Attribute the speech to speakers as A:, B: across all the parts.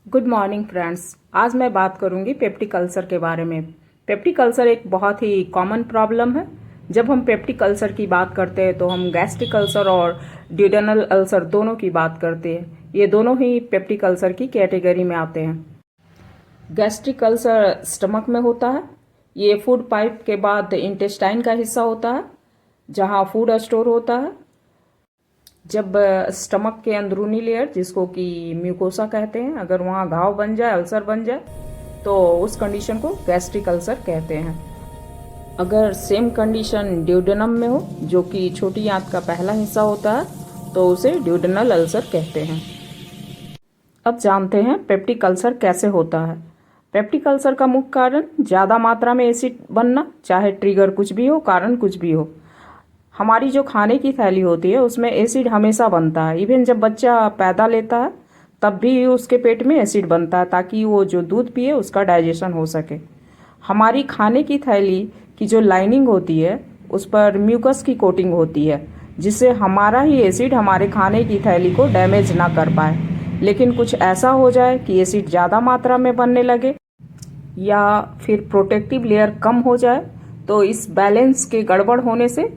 A: Good morning friends. आज मैं बात करूंगी पेप्टिक अल्सर के बारे में। पेप्टिक अल्सर एक बहुत ही कॉमन प्रॉब्लम है। जब हम पेप्टिक अल्सर की बात करते हैं तो हम गैस्ट्रिक अल्सर और ड्यूडेनल अल्सर दोनों की बात करते हैं। ये दोनों ही पेप्टिक अल्सर की कैटेगरी में आते हैं। गैस्ट्रिक अल्सर स्टमक में होता है। ये फूड पाइप के बाद इंटेस्टाइन का हिस्सा होता है जहाँ फूड स्टोर होता है। जब स्टमक के अंदरूनी लेयर, जिसको कि म्यूकोसा कहते हैं, अगर वहाँ घाव बन जाए, अल्सर बन जाए, तो उस कंडीशन को गैस्ट्रिक अल्सर कहते हैं। अगर सेम कंडीशन ड्यूडेनम में हो, जो कि छोटी आंत का पहला हिस्सा होता है, तो उसे ड्यूडेनल अल्सर कहते हैं। अब जानते हैं पेप्टिक अल्सर कैसे होता है। पेप्टिक अल्सर का मुख्य कारण ज़्यादा मात्रा में एसिड बनना, चाहे ट्रिगर कुछ भी हो, कारण कुछ भी हो। हमारी जो खाने की थैली होती है उसमें एसिड हमेशा बनता है। इवन जब बच्चा पैदा लेता है तब भी उसके पेट में एसिड बनता है ताकि वो जो दूध पिए उसका डाइजेशन हो सके। हमारी खाने की थैली की जो लाइनिंग होती है उस पर म्यूकस की कोटिंग होती है, जिससे हमारा ही एसिड हमारे खाने की थैली को डैमेज ना कर पाए। लेकिन कुछ ऐसा हो जाए कि एसिड ज़्यादा मात्रा में बनने लगे या फिर प्रोटेक्टिव लेयर कम हो जाए, तो इस बैलेंस के गड़बड़ होने से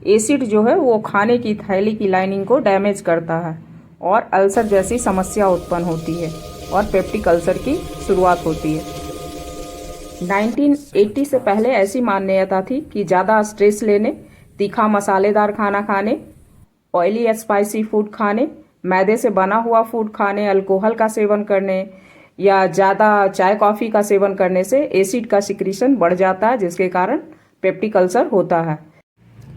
A: एसिड जो है वो खाने की थैली की लाइनिंग को डैमेज करता है और अल्सर जैसी समस्या उत्पन्न होती है और पेप्टिक अल्सर की शुरुआत होती है। 1980 से पहले ऐसी मान्यता थी कि ज़्यादा स्ट्रेस लेने, तीखा मसालेदार खाना खाने, ऑयली स्पाइसी फूड खाने, मैदे से बना हुआ फूड खाने, अल्कोहल का सेवन करने या ज़्यादा चाय कॉफ़ी का सेवन करने से एसिड का सिक्रीशन बढ़ जाता है, जिसके कारण पेप्टिक अल्सर होता है।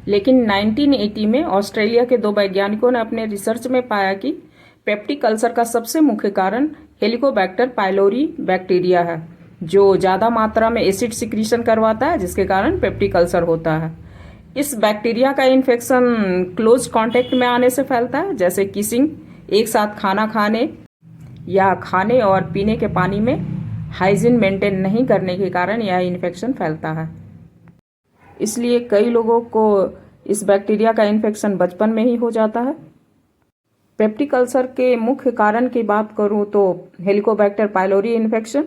A: लेकिन 1980 में ऑस्ट्रेलिया के 2 वैज्ञानिकों ने अपने रिसर्च में पाया कि पेप्टिक अल्सर का सबसे मुख्य कारण हेलिकोबैक्टर पाइलोरी बैक्टीरिया है, जो ज़्यादा मात्रा में एसिड सिक्रीशन करवाता है, जिसके कारण पेप्टिक अल्सर होता है। इस बैक्टीरिया का इन्फेक्शन क्लोज कांटेक्ट में आने से फैलता है, जैसे किसिंग, एक साथ खाना खाने या खाने और पीने के पानी में हाइजीन मेंटेन नहीं करने के कारण यह इन्फेक्शन फैलता है। इसलिए कई लोगों को इस बैक्टीरिया का इन्फेक्शन बचपन में ही हो जाता है। पेप्टिक अल्सर के मुख्य कारण की बात करूं तो हेलिकोबैक्टर पाइलोरी इन्फेक्शन,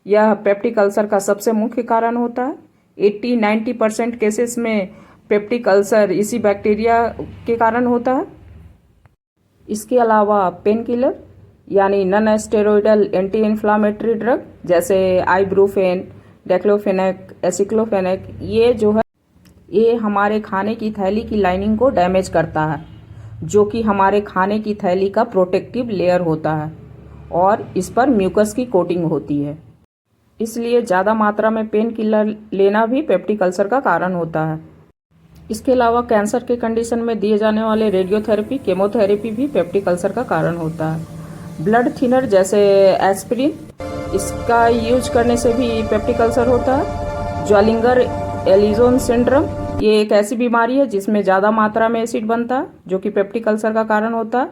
A: यह पेप्टिक अल्सर का सबसे मुख्य कारण होता है। 80-90% केसेस में पेप्टिक अल्सर इसी बैक्टीरिया के कारण होता है। इसके अलावा पेन किलर यानी non steroidal anti inflammatory drug जैसे आइब्रूफेन, डेक्लोफेनेक, एसिक्लोफेनेक, ये हमारे खाने की थैली की लाइनिंग को डैमेज करता है, जो कि हमारे खाने की थैली का प्रोटेक्टिव लेयर होता है और इस पर म्यूकस की कोटिंग होती है। इसलिए ज़्यादा मात्रा में पेन किलर लेना भी पेप्टिक अल्सर का कारण होता है। इसके अलावा कैंसर के कंडीशन में दिए जाने वाले रेडियोथेरेपी, केमोथेरेपी भी पेप्टिक अल्सर का कारण होता है। ब्लड थिनर जैसे एस्पिरिन, इसका यूज करने से भी पेप्टिक अल्सर होता है। ज्वालिंगर एलिजोन सिंड्रोम, ये एक ऐसी बीमारी है जिसमें ज़्यादा मात्रा में एसिड बनता है, जो कि पेप्टिक अल्सर का कारण होता है।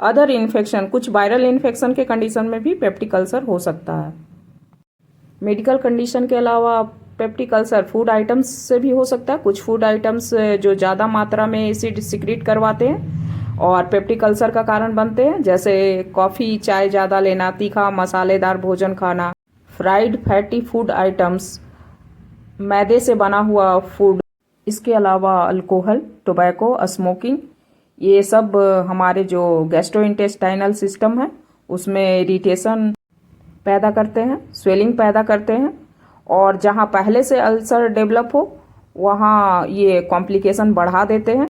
A: अदर इन्फेक्शन, कुछ वायरल इन्फेक्शन के कंडीशन में भी पेप्टिक अल्सर हो सकता है। मेडिकल कंडीशन के अलावा पेप्टिक अल्सर फूड आइटम्स से भी हो सकता है। कुछ फूड आइटम्स जो ज़्यादा मात्रा में एसिड सिक्रीट करवाते हैं और पेप्टिक अल्सर का कारण बनते हैं, जैसे कॉफ़ी, चाय ज़्यादा लेना, तीखा मसालेदार भोजन खाना, फ्राइड फैटी फूड आइटम्स, मैदे से बना हुआ फूड। इसके अलावा अल्कोहल, टोबैको, स्मोकिंग, ये सब हमारे जो गैस्ट्रोइंटेस्टाइनल सिस्टम है उसमें इरिटेशन पैदा करते हैं, स्वेलिंग पैदा करते हैं, और जहाँ पहले से अल्सर डेवलप हो वहाँ ये कॉम्प्लिकेशन बढ़ा देते हैं,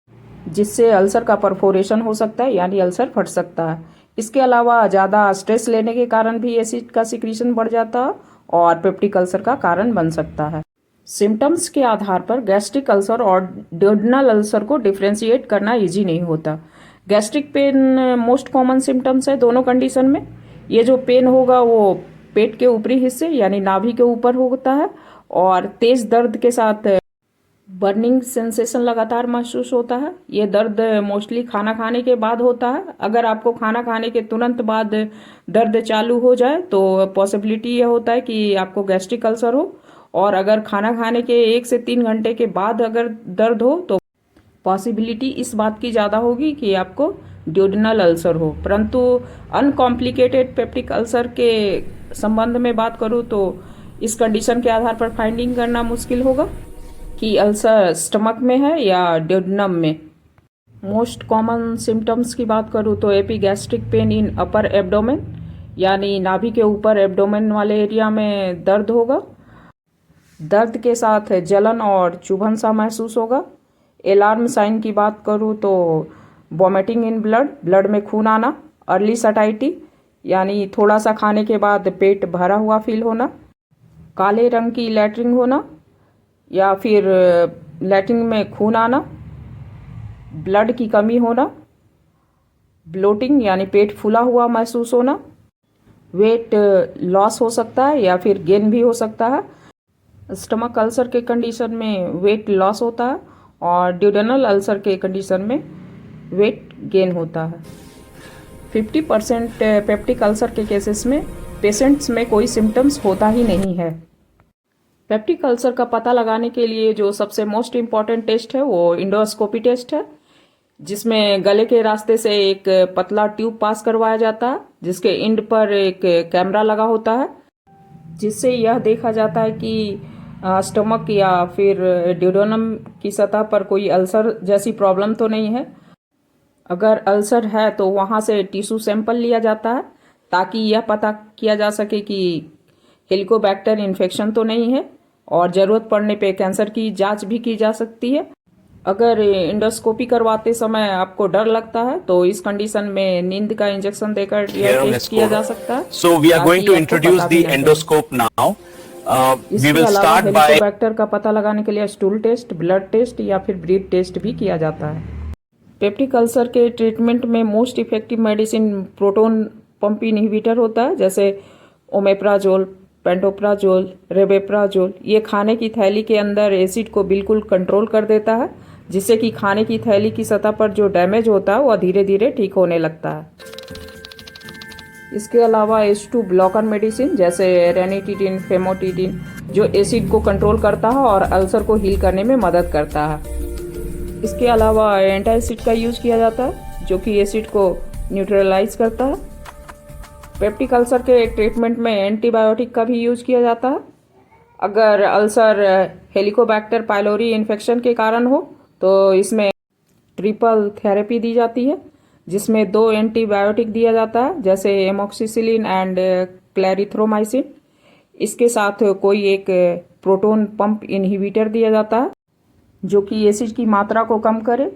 A: जिससे अल्सर का परफोरेशन हो सकता है, यानी अल्सर फट सकता है। इसके अलावा ज़्यादा स्ट्रेस लेने के कारण भी एसिड का सिक्रीशन बढ़ जाता है और पेप्टिक अल्सर का कारण बन सकता है। सिम्टम्स के आधार पर गैस्ट्रिक अल्सर और ड्यूडेनल अल्सर को डिफ्रेंशिएट करना इजी नहीं होता। Gastric pain most common symptoms है दोनों कंडीशन में। ये जो पेन होगा वो पेट के ऊपरी हिस्से यानी नाभि के ऊपर होता है और तेज दर्द के साथ बर्निंग सेंसेशन लगातार महसूस होता है। ये दर्द मोस्टली खाना खाने के बाद होता है। अगर आपको खाना खाने के तुरंत बाद दर्द चालू हो जाए तो पॉसिबिलिटी ये होता है कि आपको गैस्ट्रिक अल्सर हो, और अगर खाना खाने के 1 से 3 घंटे के बाद अगर दर्द हो तो पॉसिबिलिटी इस बात की ज़्यादा होगी कि आपको ड्यूडेनल अल्सर हो। परंतु अनकॉम्प्लिकेटेड पेप्टिक अल्सर के संबंध में बात करूँ तो इस कंडीशन के आधार पर फाइंडिंग करना मुश्किल होगा कि अल्सर स्टमक में है या ड्यूडेनम में। मोस्ट कॉमन सिम्टम्स की बात करूँ तो epigastric pain in upper abdomen, यानी नाभि के ऊपर एब्डोमेन वाले एरिया में दर्द होगा। दर्द के साथ जलन और चुभन सा महसूस होगा। अलार्म साइन की बात करूँ तो वॉमिटिंग इन ब्लड, ब्लड में खून आना। अर्ली सटाइटी, यानी थोड़ा सा खाने के बाद पेट भरा हुआ फील होना। काले रंग की लैट्रिन होना या फिर लैट्रिन में खून आना। ब्लड की कमी होना। ब्लोटिंग, यानी पेट फूला हुआ महसूस होना। वेट लॉस हो सकता है या फिर गेन भी हो सकता है। स्टमक अल्सर के कंडीशन में वेट लॉस होता है और ड्यूडेनल अल्सर के कंडीशन में वेट गेन होता है। 50% पेप्टिक अल्सर के केसेस में पेशेंट्स में कोई सिम्टम्स होता ही नहीं है। पेप्टिक अल्सर का पता लगाने के लिए जो सबसे मोस्ट इम्पॉर्टेंट टेस्ट है वो इंडोस्कोपी टेस्ट है, जिसमें गले के रास्ते से एक पतला ट्यूब पास करवाया जाता है, जिसके एंड पर एक कैमरा लगा होता है, जिससे यह देखा जाता है कि स्टमक या फिर ड्यूडेनम की सतह पर कोई अल्सर जैसी प्रॉब्लम तो नहीं है। अगर अल्सर है तो वहाँ से टिश्यू सैंपल लिया जाता है ताकि यह पता किया जा सके कि हेलिकोबैक्टर इन्फेक्शन तो नहीं है, और ज़रूरत पड़ने पे कैंसर की जांच भी की जा सकती है। अगर इंडोस्कोपी करवाते समय आपको डर लगता है तो इस कंडीशन में नींद का इंजेक्शन देकर यह टेस्ट किया जा सकता है।
B: So we are going to introduce the endoscope now. We will start by
A: Helicobacter का पता लगाने के लिए स्टूल टेस्ट, ब्लड टेस्ट या फिर ब्रीथ टेस्ट भी किया जाता है। पेप्टिक अल्सर के ट्रीटमेंट में most effective medicine proton pump inhibitor होता है, जैसे ओमेप्राजोल, पेंटोप्राजोल, रेबेप्राजोल। ये खाने की थैली के अंदर एसिड को बिल्कुल कंट्रोल कर देता है, जिससे कि खाने की थैली की सतह पर जो डैमेज होता है वह धीरे धीरे ठीक होने लगता है। इसके अलावा H2 ब्लॉकर मेडिसिन जैसे रेनिटिडिन, फेमोटिडिन, जो एसिड को कंट्रोल करता है और अल्सर को हील करने में मदद करता है। इसके अलावा एंटासिड का यूज किया जाता है, जो कि एसिड को न्यूट्रलाइज करता है। पेप्टिक अल्सर के ट्रीटमेंट में एंटीबायोटिक का भी यूज किया जाता है। अगर अल्सर हेलिकोबैक्टर पाइलोरी इन्फेक्शन के कारण हो तो इसमें ट्रिपल थेरेपी दी जाती है, जिसमें 2 एंटीबायोटिक दिया जाता है, जैसे एमोक्सिसिलिन एंड क्लैरिथ्रोमाइसिन। इसके साथ कोई एक प्रोटोन पंप इनहिबिटर दिया जाता है, जो कि एसिड की मात्रा को कम करे,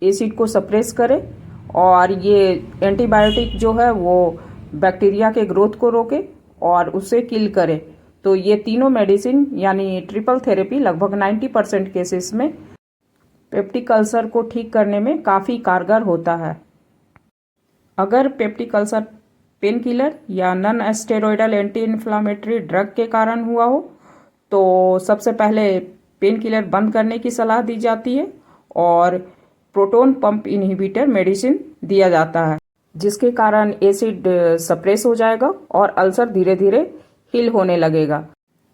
A: एसिड को सप्रेस करे, और ये एंटीबायोटिक जो है वो बैक्टीरिया के ग्रोथ को रोके और उसे किल करे। तो ये तीनों मेडिसिन यानी ट्रिपल थेरेपी लगभग 90% केसेस में पेप्टिक अल्सर को ठीक करने में काफ़ी कारगर होता है। अगर पेप्टिक अल्सर पेन किलर या non steroidal anti inflammatory drug के कारण हुआ हो तो सबसे पहले पेन किलर बंद करने की सलाह दी जाती है और प्रोटोन पंप इनहिबिटर मेडिसिन दिया जाता है, जिसके कारण एसिड सप्रेस हो जाएगा और अल्सर धीरे धीरे हील होने लगेगा।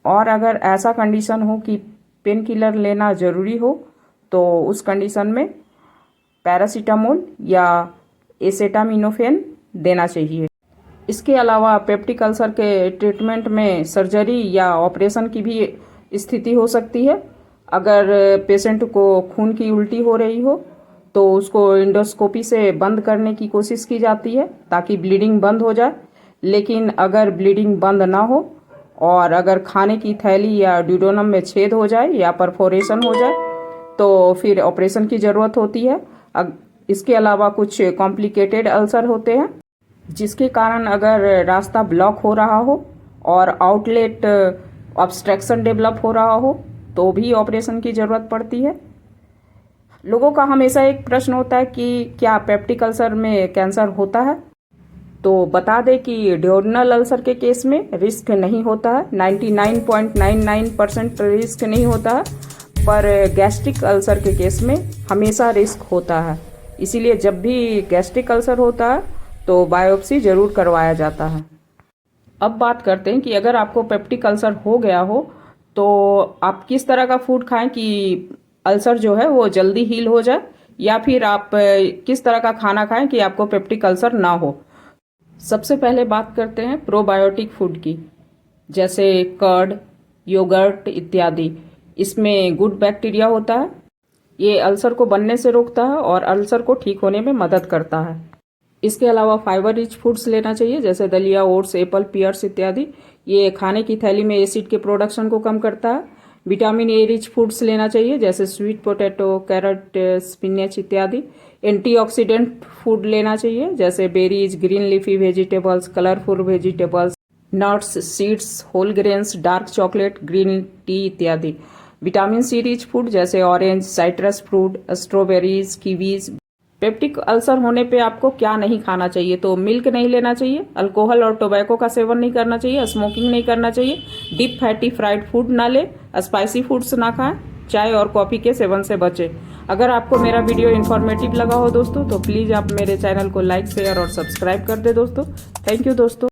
A: और अगर ऐसा कंडीशन हो कि पेन किलर लेना ज़रूरी हो तो उस कंडीशन में पैरासीटामोल या एसेटामिनोफेन देना चाहिए। इसके अलावा पेप्टिक अल्सर के ट्रीटमेंट में सर्जरी या ऑपरेशन की भी स्थिति हो सकती है। अगर पेशेंट को खून की उल्टी हो रही हो तो उसको इंडोस्कोपी से बंद करने की कोशिश की जाती है ताकि ब्लीडिंग बंद हो जाए। लेकिन अगर ब्लीडिंग बंद ना हो और अगर खाने की थैली या ड्यूडेनम में छेद हो जाए या परफोरेशन हो जाए तो फिर ऑपरेशन की ज़रूरत होती है। इसके अलावा कुछ कॉम्प्लिकेटेड अल्सर होते हैं, जिसके कारण अगर रास्ता ब्लॉक हो रहा हो और आउटलेट ऑब्स्ट्रक्शन डेवलप हो रहा हो तो भी ऑपरेशन की ज़रूरत पड़ती है। लोगों का हमेशा एक प्रश्न होता है कि क्या पेप्टिक अल्सर में कैंसर होता है। तो बता दें कि ड्यूडेनल अल्सर के केस में रिस्क नहीं होता है, 99.99% रिस्क नहीं होता है, पर गैस्ट्रिक अल्सर के केस में हमेशा रिस्क होता है। इसीलिए जब भी गैस्ट्रिक अल्सर होता है तो बायोप्सी ज़रूर करवाया जाता है। अब बात करते हैं कि अगर आपको पेप्टिक अल्सर हो गया हो तो आप किस तरह का फूड खाएं कि अल्सर जो है वो जल्दी हील हो जाए या फिर आप किस तरह का खाना खाएं कि आपको पेप्टिक अल्सर ना हो। सबसे पहले बात करते हैं प्रोबायोटिक फूड की, जैसे कर्ड, योगर्ट इत्यादि। इसमें गुड बैक्टीरिया होता है, ये अल्सर को बनने से रोकता है और अल्सर को ठीक होने में मदद करता है। इसके अलावा फाइबर रिच फूड्स लेना चाहिए, जैसे दलिया, ओट्स, एप्पल, पियर्स इत्यादि। ये खाने की थैली में एसिड के प्रोडक्शन को कम करता है। विटामिन ए रिच फूड्स लेना चाहिए, जैसे स्वीट पोटैटो, कैरेट, स्पिनच इत्यादि। एंटीऑक्सीडेंट फूड लेना चाहिए, जैसे berries, green leafy vegetables, colourful vegetables, nuts, seeds, whole grains, dark chocolate, green tea इत्यादि। विटामिन सी रिच फूड, जैसे orange, citrus fruit, strawberries, kiwis. Peptic ulcer होने पे आपको क्या नहीं खाना चाहिए? तो मिल्क नहीं लेना चाहिए, अल्कोहल और टोबैको का सेवन नहीं करना चाहिए, स्मोकिंग नहीं करना चाहिए, डीप फैटी फ्राइड फूड ना ले, स्पाइसी फूड्स ना खाएं, चाय और कॉफी के सेवन से बचें। अगर आपको मेरा वीडियो इन्फॉर्मेटिव लगा हो दोस्तों, तो प्लीज़ आप मेरे चैनल को लाइक, शेयर और सब्सक्राइब कर दे दोस्तों। थैंक यू दोस्तों।